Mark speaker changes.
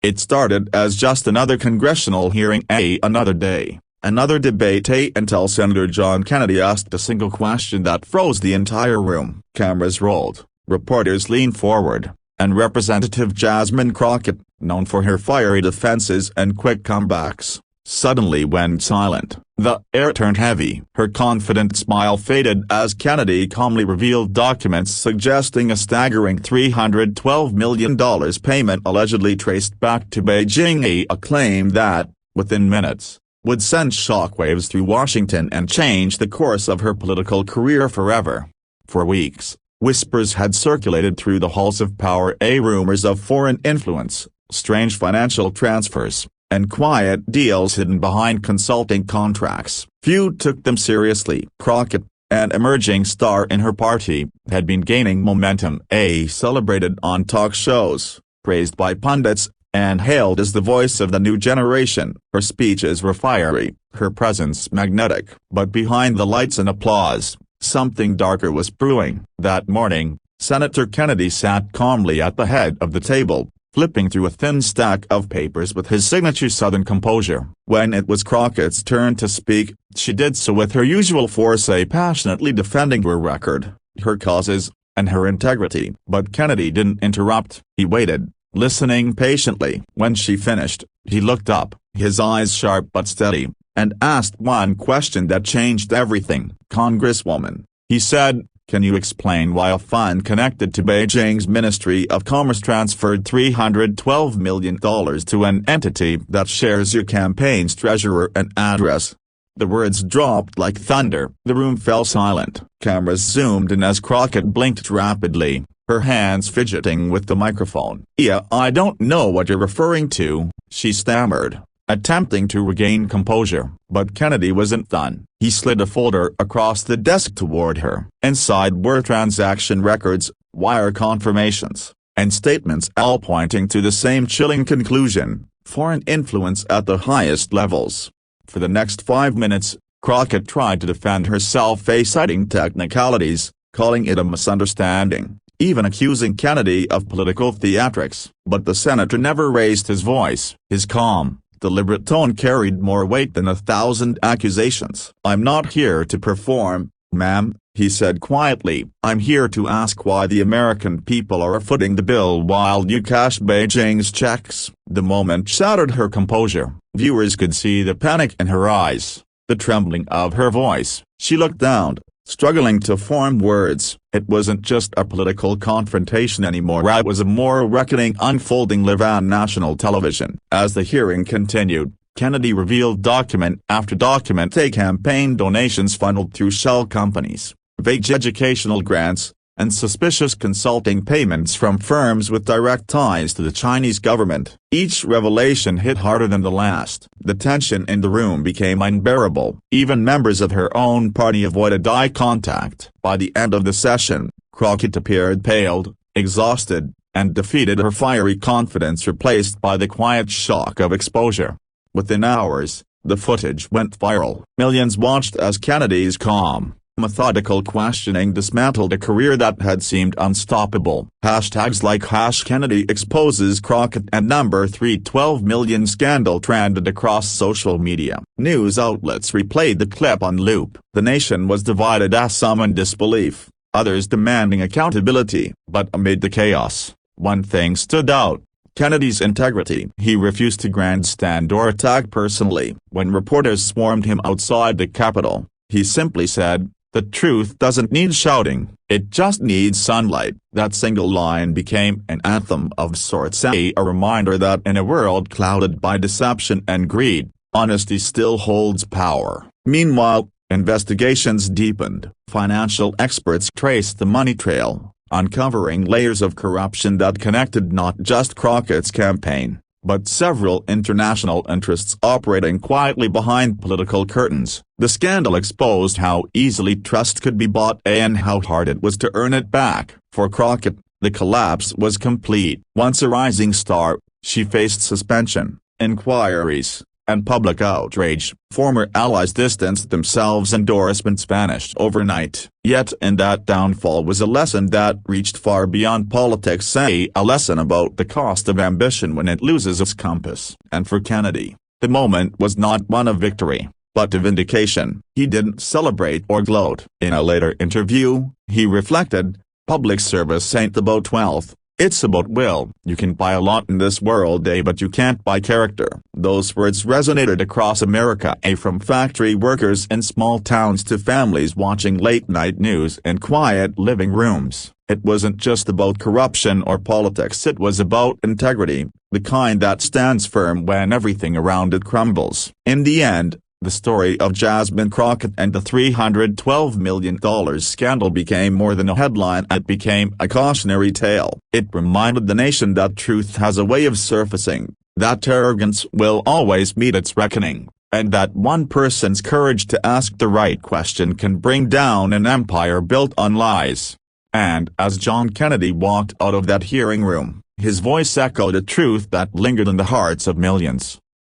Speaker 1: It started as just another congressional hearing, another day, another debate, until Senator John Kennedy asked a single question that froze the entire room. Cameras rolled, reporters leaned forward, and Representative Jasmine Crockett, known for her fiery defenses and quick comebacks, suddenly went silent. The air turned heavy. Her confident smile faded as Kennedy calmly revealed documents suggesting a staggering $312 million payment allegedly traced back to Beijing, a claim that, within minutes, would send shockwaves through Washington and change the course of her political career forever. For weeks, whispers had circulated through the halls of power, rumors of foreign influence, strange financial transfers, and quiet deals hidden behind consulting contracts. Few took them seriously. Crockett, an emerging star in her party, had been gaining momentum, celebrated on talk shows, praised by pundits, and hailed as the voice of the new generation. Her speeches were fiery, her presence magnetic. But behind the lights and applause, something darker was brewing. That morning, Senator Kennedy sat calmly at the head of the table, flipping through a thin stack of papers with his signature Southern composure. When it was Crockett's turn to speak, she did so with her usual force, passionately defending her record, her causes, and her integrity. But Kennedy didn't interrupt. He waited, listening patiently. When she finished, he looked up, his eyes sharp but steady, and asked one question that changed everything. "Congresswoman," he said, "can you explain why a fund connected to Beijing's Ministry of Commerce transferred $312 million to an entity that shares your campaign's treasurer and address?" The words dropped like thunder. The room fell silent. Cameras zoomed in as Crockett blinked rapidly, her hands fidgeting with the microphone. "I don't know what you're referring to," she stammered, attempting to regain composure. But Kennedy wasn't done. He slid a folder across the desk toward her. Inside were transaction records, wire confirmations, and statements, all pointing to the same chilling conclusion: foreign influence at the highest levels. For the next 5 minutes, Crockett tried to defend herself, citing technicalities, calling it a misunderstanding, even accusing Kennedy of political theatrics. But the senator never raised his voice. His calm, deliberate tone carried more weight than 1,000 accusations. "I'm not here to perform, ma'am," he said quietly. "I'm here to ask why the American people are footing the bill while you cash Beijing's checks." The moment shattered her composure. Viewers could see the panic in her eyes, the trembling of her voice. She looked down, struggling to form words. It wasn't just a political confrontation anymore. It was a moral reckoning unfolding live on national television. As the hearing continued, Kennedy revealed document after document: campaign donations funneled through shell companies, vague educational grants, and suspicious consulting payments from firms with direct ties to the Chinese government. Each revelation hit harder than the last. The tension in the room became unbearable. Even members of her own party avoided eye contact. By the end of the session, Crockett appeared paled, exhausted, and defeated, her fiery confidence replaced by the quiet shock of exposure. Within hours, the footage went viral. Millions watched as Kennedy's calm, methodical questioning dismantled a career that had seemed unstoppable. Hashtags like #Kennedy exposes Crockett and #312 million scandal trended across social media. News outlets replayed the clip on loop. The nation was divided, as some in disbelief, others demanding accountability. But amid the chaos, one thing stood out: Kennedy's integrity. He refused to grandstand or attack personally. When reporters swarmed him outside the Capitol, he simply said, "The truth doesn't need shouting, it just needs sunlight." That single line became an anthem of sorts, a reminder that in a world clouded by deception and greed, honesty still holds power. Meanwhile, investigations deepened. Financial experts traced the money trail, uncovering layers of corruption that connected not just Crockett's campaign, but several international interests operating quietly behind political curtains. The scandal exposed how easily trust could be bought and how hard it was to earn it back. For Crockett, the collapse was complete. Once a rising star, she faced suspension, inquiries, and public outrage. Former allies distanced themselves. Endorsements vanished overnight. Yet in that downfall was a lesson that reached far beyond politics, a lesson about the cost of ambition when it loses its compass. And for Kennedy, the moment was not one of victory, but of vindication. He didn't celebrate or gloat. In a later interview, he reflected, "Public service ain't about wealth, it's about will. You can buy a lot in this world, but you can't buy character." Those words resonated across America, from factory workers in small towns to families watching late-night news in quiet living rooms. It wasn't just about corruption or politics, it was about integrity, the kind that stands firm when everything around it crumbles. In the end, the story of Jasmine Crockett and the $312 million scandal became more than a headline. It became a cautionary tale. It reminded the nation that truth has a way of surfacing, that arrogance will always meet its reckoning, and that one person's courage to ask the right question can bring down an empire built on lies. And as John Kennedy walked out of that hearing room, his voice echoed a truth that lingered in the hearts of millions.